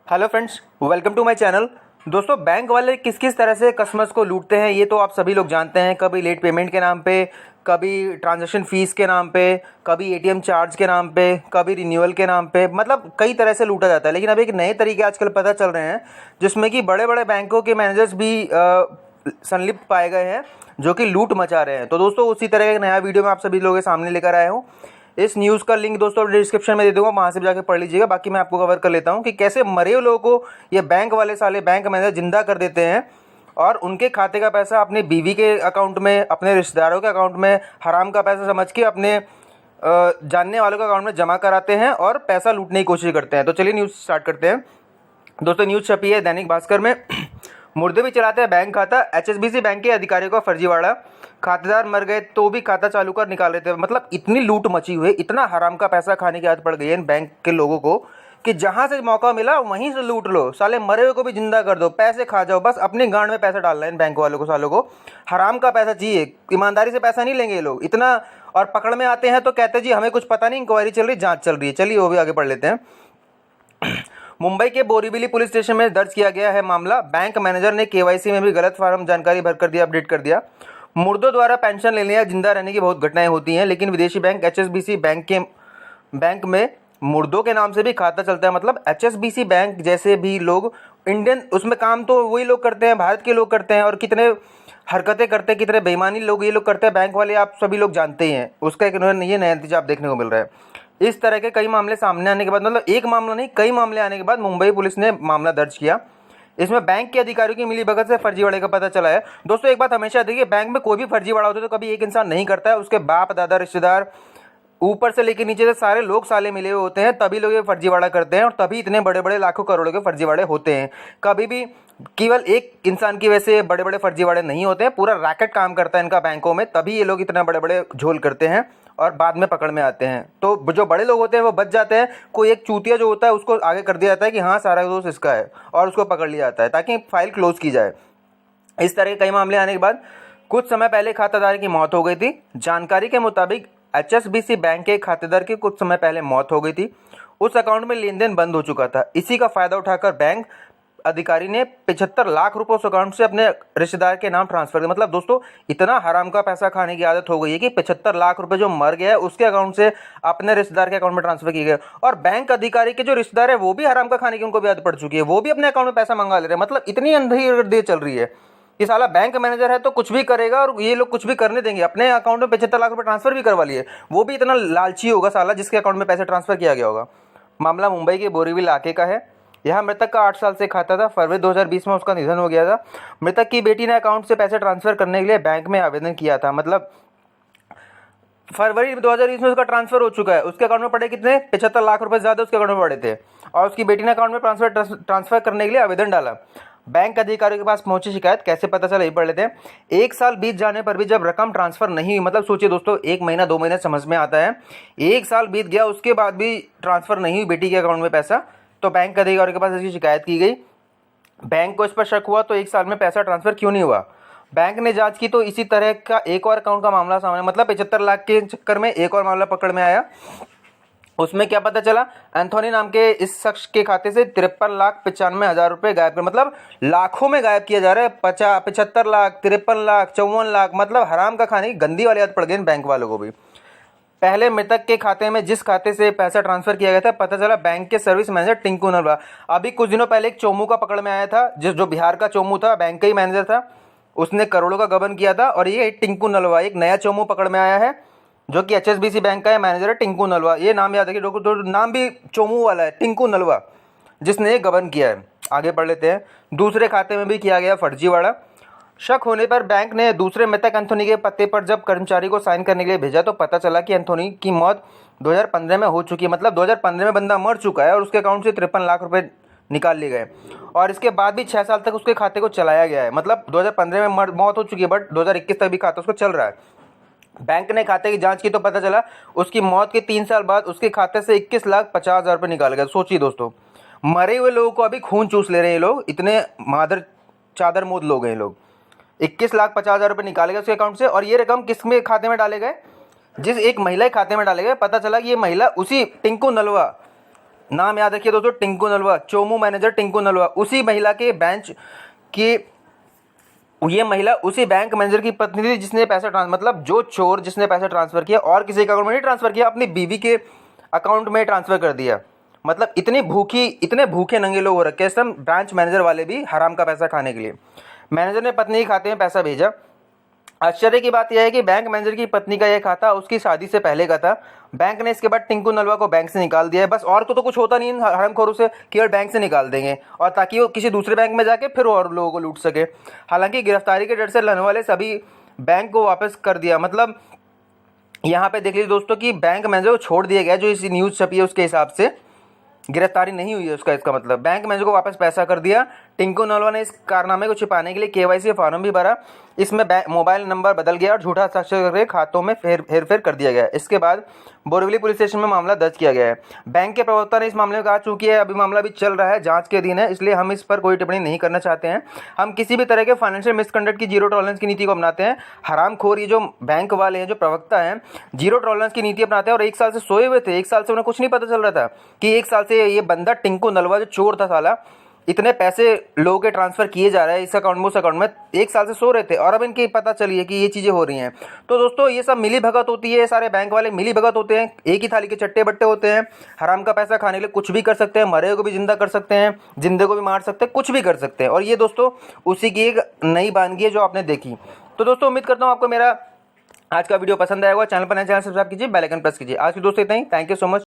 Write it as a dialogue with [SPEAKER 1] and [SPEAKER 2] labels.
[SPEAKER 1] Hello friends, welcome to my channel. दोस्तों, bank वाले किस किस तरह से कस्टमर्स को लूटते हैं ये तो आप सभी लोग जानते हैं। कभी लेट पेमेंट के नाम पे, कभी ट्रांजैक्शन फ़ीस के नाम पे, कभी एटीएम चार्ज के नाम पे, कभी रिन्यूअल के नाम पे, मतलब कई तरह से लूटा जाता है। लेकिन अब एक नए तरीके आजकल पता चल रहे हैं जिसमें कि बड़े बड़े बैंकों के मैनेजर्स भी संलिप्त पाए गए हैं जो कि लूट मचा रहे हैं। तो दोस्तों, उसी तरह का एक नया वीडियो मैं आप सभी लोगों के सामने लेकर आया हूँ। इस न्यूज़ का लिंक दोस्तों डिस्क्रिप्शन में दे दूंगा, वहाँ से भी जाके पढ़ लीजिएगा। बाकी मैं आपको कवर कर लेता हूँ कि कैसे मरे हुए लोगों को ये बैंक वाले साले बैंक मैनेजर जिंदा कर देते हैं और उनके खाते का पैसा अपनी बीवी के अकाउंट में, अपने रिश्तेदारों के अकाउंट में हराम का पैसा समझ के अपने जानने वालों के अकाउंट में जमा कराते हैं और पैसा लूटने की कोशिश करते हैं। तो चलिए न्यूज़ स्टार्ट करते हैं। दोस्तों, न्यूज़ छपी है दैनिक भास्कर में। मुर्दे भी चलाते हैं बैंक खाता, एचएसबीसी बैंक के अधिकारियों का फर्जीवाड़ा। खातेदार मर गए तो भी खाता चालू कर निकाल रहे थे। मतलब इतनी लूट मची हुई है, इतना हराम का पैसा खाने की आदत पड़ गई है इन बैंक के लोगों को कि जहां से मौका मिला वहीं से लूट लो। साले मरे हुए को भी जिंदा कर दो, पैसे खा जाओ, बस अपनी गांड में पैसा डालना है इन बैंक वालों को। सालों को हराम का पैसा चाहिए, ईमानदारी से पैसा नहीं लेंगे ये लोग इतना। और पकड़ में आते हैं तो कहते हैं जी हमें कुछ पता नहीं, इंक्वायरी चल रही, जांच चल रही है। चलिए वो भी आगे पढ़ लेते हैं। मुंबई के बोरीवली पुलिस स्टेशन में दर्ज किया गया है मामला। बैंक मैनेजर ने केवाईसी में भी गलत फार्म जानकारी भर कर दिया, अपडेट कर दिया। मुर्दों द्वारा पेंशन लेने या जिंदा रहने की बहुत घटनाएं होती हैं, लेकिन विदेशी बैंक एचएसबीसी बैंक में मुर्दों के नाम से भी खाता चलता है। मतलब एचएसबीसी बैंक जैसे भी लोग इंडियन, उसमें काम तो वही लोग करते हैं, भारत के लोग करते हैं। और कितने हरकतें करते हैं, कितने बेईमानी लोग ये लोग करते हैं बैंक वाले, आप सभी लोग जानते ही हैं। उसका एक ये नया नतीजा आप देखने को मिल रहा है। इस तरह के कई मामले सामने आने के बाद, मतलब एक मामला नहीं कई मामले आने के बाद मुंबई पुलिस ने मामला दर्ज किया। इसमें बैंक के अधिकारियों की मिलीभगत से फर्जीवाड़े का पता चला है। दोस्तों, एक बात हमेशा देखिए, बैंक में कोई भी फर्जीवाड़ा होता है तो कभी एक इंसान नहीं करता है, उसके बाप दादा रिश्तेदार ऊपर से लेकर नीचे से सारे लोग साले मिले हुए होते हैं, तभी लोग ये फर्जीवाड़ा करते हैं और तभी इतने बड़े बड़े लाखों करोड़ों के फर्जीवाड़े होते हैं। कभी भी केवल एक इंसान की वजह से बड़े बड़े फर्जीवाड़े नहीं होते हैं, पूरा रैकेट काम करता है इनका बैंकों में, तभी ये लोग इतना बड़े बड़े झोल करते हैं और बाद में पकड़ में आते हैं। तो जो बड़े लोग होते हैं वो बच जाते हैं, कोई एक चूतिया जो होता है उसको आगे कर दिया जाता है कि हाँ सारा दोस्त इसका है, और उसको पकड़ लिया जाता है ताकि फाइल क्लोज की जाए। इस तरह के कई मामले आने के बाद कुछ समय पहले खातादार की मौत हो गई थी। जानकारी के मुताबिक एचएसबीसी बैंक के खातेदार की कुछ समय पहले मौत हो गई थी। उस अकाउंट में लेन देन बंद हो चुका था। इसी का फायदा उठाकर बैंक अधिकारी ने 75 लाख रुपए उस अकाउंट से अपने रिश्तेदार के नाम ट्रांसफर किया। मतलब दोस्तों, इतना हराम का पैसा खाने की आदत हो गई है कि 75 लाख रुपए जो मर गया है उसके अकाउंट से अपने रिश्तेदार के अकाउंट में ट्रांसफर किए गए। और बैंक अधिकारी के जो रिश्तेदार है वो भी हराम का खाने की उनको भी आदत पड़ चुकी है, वो भी अपने अकाउंट में पैसा मंगा ले रहे हैं। मतलब इतनी अंधी चल रही है कि साला बैंक मैनेजर है तो कुछ भी करेगा और ये लोग कुछ भी करने देंगे। अपने अकाउंट में 75 लाख रुपए ट्रांसफर भी करवा लिए, वो भी इतना लालची होगा साला जिसके अकाउंट में पैसे ट्रांसफर किया गया होगा। मामला मुंबई के बोरीवली इलाके का है। यहाँ मृतक का 8 साल से खाता था। फरवरी 2020 में उसका निधन हो गया था। मृतक की बेटी ने अकाउंट से पैसे ट्रांसफर करने के लिए बैंक में आवेदन किया था। मतलब फरवरी 2020 में उसका ट्रांसफर हो चुका है। उसके अकाउंट में पड़े कितने, 75 लाख रुपए ज्यादा उसके अकाउंट में पड़े थे, और उसकी बेटी ने अकाउंट में ट्रांसफर करने के लिए आवेदन डाला। बैंक अधिकारियों के पास पहुंची शिकायत, कैसे पता चला ये पढ़ लेते हैं। 1 साल बीत जाने पर भी जब रकम ट्रांसफर नहीं हुई, मतलब सोचिए दोस्तों, 1 महीना 2 महीने समझ में आता है, 1 साल बीत गया उसके बाद भी ट्रांसफर नहीं हुई बेटी के अकाउंट में पैसा, तो बैंक अधिकारियों के पास इसकी शिकायत की गई। बैंक को इस पर शक हुआ तो 1 साल में पैसा ट्रांसफर क्यों नहीं हुआ। बैंक ने जांच की तो इसी तरह का एक और अकाउंट का मामला सामने, मतलब 75 लाख के चक्कर में एक और मामला पकड़ में आया। उसमें क्या पता चला, एंथोनी नाम के इस शख्स के खाते से 53,95,000 रुपए गायब कर, मतलब लाखों में गायब किया जा रहा है। 75 लाख, 53 लाख, 54 लाख, मतलब हराम का खाने की गंदी वाली आदत पड़ गई बैंक वालों को भी। पहले मृतक के खाते में जिस खाते से पैसा ट्रांसफर किया गया था, पता चला बैंक के सर्विस मैनेजर टिंकू नलवा। अभी कुछ दिनों पहले एक चोमू का पकड़ में आया था, जो बिहार का चोमू था, बैंक का ही मैनेजर था, उसने करोड़ों का गबन किया था। और ये टिंकू नलवा, एक नया चोमू पकड़ में आया है जो कि एचएसबीसी बैंक का है, मैनेजर है टिंकू नलवा। ये नाम याद रखिए, तो नाम भी चोमू वाला है, टिंकू नलवा, जिसने ये गबन किया है। आगे पढ़ लेते हैं। दूसरे खाते में भी किया गया फर्जीवाड़ा। शक होने पर बैंक ने दूसरे मृतक एंथोनी के पते पर जब कर्मचारी को साइन करने के लिए भेजा तो पता चला कि एंथोनी की मौत 2015 में हो चुकी है। मतलब 2015 में बंदा मर चुका है और उसके अकाउंट से 53 लाख रुपए निकाल लिए गए, और इसके बाद भी 6 साल तक उसके खाते को चलाया गया है। मतलब 2015 में मौत हो चुकी है, बट 2021 तक भी खाता उसको चल रहा है। बैंक ने खाते की जांच की तो पता चला उसकी मौत के 3 साल बाद उसके खाते से 21,50,000 रुपये निकाल गए। सोचिए दोस्तों, मरे हुए लोगों को अभी खून चूस ले रहे हैं ये लोग, इतने मादर चादर मोद लोग हैं ये लोग। 21,50,000 रुपये निकाले गए उसके अकाउंट से, और ये रकम किस में खाते में डाले गए, जिस एक महिला के खाते में डाले गए। पता चला कि ये महिला उसी टिंकू नलवा नाम याद रखिए दोस्तों, टिंकू नलवा, चोमू मैनेजर टिंकू नलवा, उसी महिला के बेंच की, ये महिला उसी बैंक मैनेजर की पत्नी थी जिसने पैसा मतलब जो चोर जिसने पैसा ट्रांसफर किया और किसी के अकाउंट में नहीं ट्रांसफर किया, अपनी बीवी के अकाउंट में ट्रांसफर कर दिया। मतलब इतने भूखे नंगे लोग हो रखे हैं इस टाइम, ब्रांच मैनेजर वाले भी हराम का पैसा खाने के लिए। मैनेजर ने पत्नी के खाते में पैसा भेजा। आश्चर्य की बात यह है कि बैंक मैनेजर की पत्नी का यह खाता उसकी शादी से पहले का था। बैंक ने इसके बाद टिंकू नलवा को बैंक से निकाल दिया है। बस और तो कुछ होता नहीं इन हरामखोरों से, केवल बैंक से निकाल देंगे और ताकि वो किसी दूसरे बैंक में जाके फिर और लोगों को लूट सके। हालांकि गिरफ्तारी के डर से लड़ने वाले सभी बैंक को वापस कर दिया। मतलब यहाँ पे देख लीजिए दोस्तों कि बैंक मैनेजर को छोड़ दिया गया, जो इस न्यूज़ छपी है उसके हिसाब से गिरफ्तारी नहीं हुई है उसका, इसका मतलब बैंक मैनेजर को वापस पैसा कर दिया। टिंकू नलवा ने इस कारनामे को छिपाने के लिए केवाईसी फॉर्म भी भरा। इसमें मोबाइल नंबर बदल गया और झूठा हस्ताक्षर करके खातों में हेरफेर कर दिया गया। इसके बाद बोरीवली पुलिस स्टेशन में मामला दर्ज किया गया है। बैंक के प्रवक्ता ने इस मामले में कहा, चूंकि अभी मामला भी चल रहा है, जांच के अधीन है, इसलिए हम इस पर कोई टिप्पणी नहीं करना चाहते हैं। हम किसी भी तरह के फाइनेंशियल मिसकंडक्ट की जीरो टॉलरेंस की नीति को अपनाते हैं। हरामखोर ये जो बैंक वाले हैं, जो प्रवक्ता हैं, जीरो टॉलरेंस की नीति अपनाते हैं और 1 साल से सोए हुए थे। 1 साल से उन्हें कुछ नहीं पता चल रहा था कि 1 साल से ये बंदा टिंकू नलवा जो चोर था साला, इतने पैसे लोगों के ट्रांसफर किए जा रहे हैं इस अकाउंट में उस अकाउंट में, 1 साल से सो रहे थे और अब इनकी पता चली है कि ये चीज़ें हो रही हैं। तो दोस्तों ये सब मिली भगत होती है, सारे बैंक वाले मिली भगत होते हैं, एक ही थाली के चट्टे बट्टे होते हैं। हराम का पैसा खाने के लिए कुछ भी कर सकते हैं, मरे को भी जिंदा कर सकते हैं, जिंदे को भी मार सकते हैं, कुछ भी कर सकते हैं। और ये दोस्तों उसी की एक नई वानगी है जो आपने देखी। तो दोस्तों उम्मीद करता हूँ आपको मेरा आज का वीडियो पसंद आया होगा। चैनल पर नए, चैनल सब्सक्राइब कीजिए, बेल आइकन प्रेस कीजिए। आज की दोस्तों इतना ही, थैंक यू सो मच।